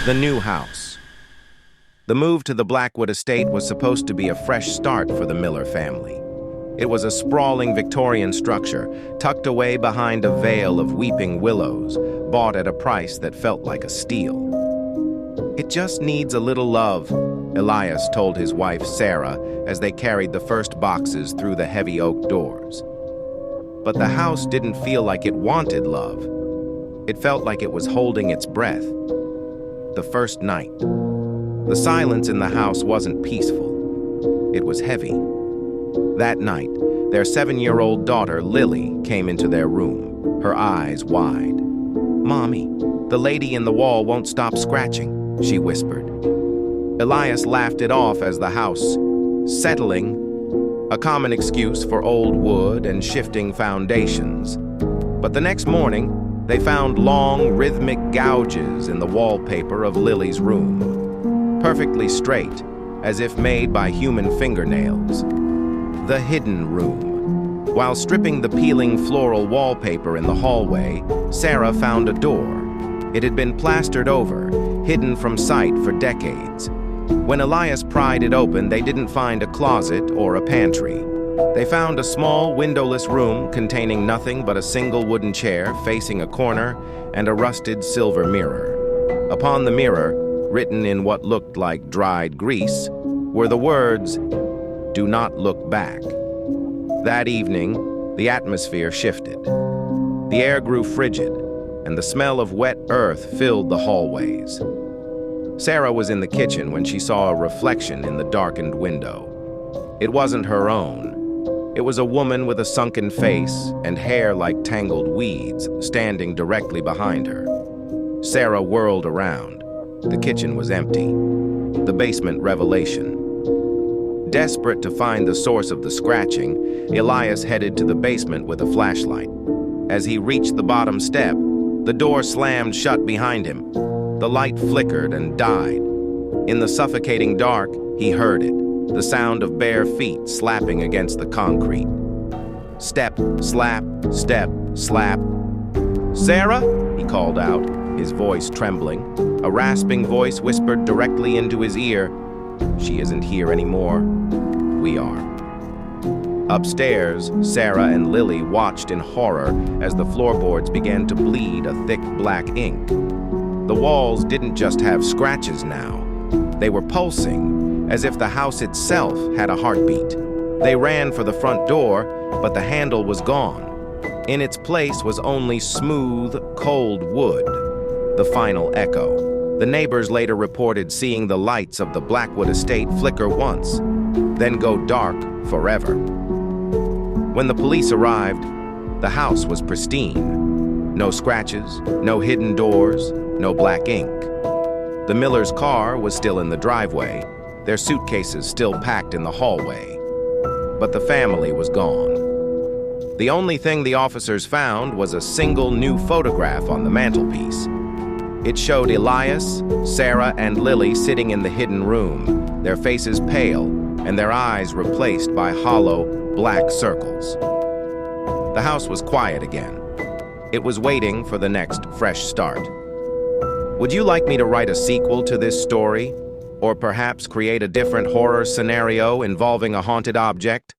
The new house. The move to the Blackwood estate was supposed to be a fresh start for the Miller family. It was a sprawling Victorian structure, tucked away behind a veil of weeping willows, bought at a price that felt like a steal. "It just needs a little love," Elias told his wife Sarah as they carried the first boxes through the heavy oak doors. But the house didn't feel like it wanted love. It felt like it was holding its breath. The first night. The silence in the house wasn't peaceful. It was heavy. That night, their 7-year-old daughter, Lily, came into their room, her eyes wide. "Mommy, the lady in the wall won't stop scratching," she whispered. Elias laughed it off as the house, settling, a common excuse for old wood and shifting foundations. But the next morning, they found long, rhythmic gouges in the wallpaper of Lily's room, perfectly straight, as if made by human fingernails. The hidden room. While stripping the peeling floral wallpaper in the hallway, Sarah found a door. It had been plastered over, hidden from sight for decades. When Elias pried it open, they didn't find a closet or a pantry. They found a small, windowless room containing nothing but a single wooden chair facing a corner and a rusted silver mirror. Upon the mirror, written in what looked like dried grease, were the words, "Do not look back." That evening, the atmosphere shifted. The air grew frigid, and the smell of wet earth filled the hallways. Sarah was in the kitchen when she saw a reflection in the darkened window. It wasn't her own. It was a woman with a sunken face and hair like tangled weeds standing directly behind her. Sarah whirled around. The kitchen was empty. The basement revelation. Desperate to find the source of the scratching, Elias headed to the basement with a flashlight. As he reached the bottom step, the door slammed shut behind him. The light flickered and died. In the suffocating dark, he heard it, the sound of bare feet slapping against the concrete. Step, slap, step, slap. "Sarah?" he called out, his voice trembling. A rasping voice whispered directly into his ear, "She isn't here anymore. We are." Upstairs, Sarah and Lily watched in horror as the floorboards began to bleed a thick black ink. The walls didn't just have scratches now. They were pulsing, as if the house itself had a heartbeat. They ran for the front door, but the handle was gone. In its place was only smooth, cold wood, the final echo. The neighbors later reported seeing the lights of the Blackwood estate flicker once, then go dark forever. When the police arrived, the house was pristine. No scratches, no hidden doors, no black ink. The Miller's car was still in the driveway, their suitcases still packed in the hallway. But the family was gone. The only thing the officers found was a single new photograph on the mantelpiece. It showed Elias, Sarah, and Lily sitting in the hidden room, their faces pale and their eyes replaced by hollow, black circles. The house was quiet again. It was waiting for the next fresh start. Would you like me to write a sequel to this story? Or perhaps create a different horror scenario involving a haunted object?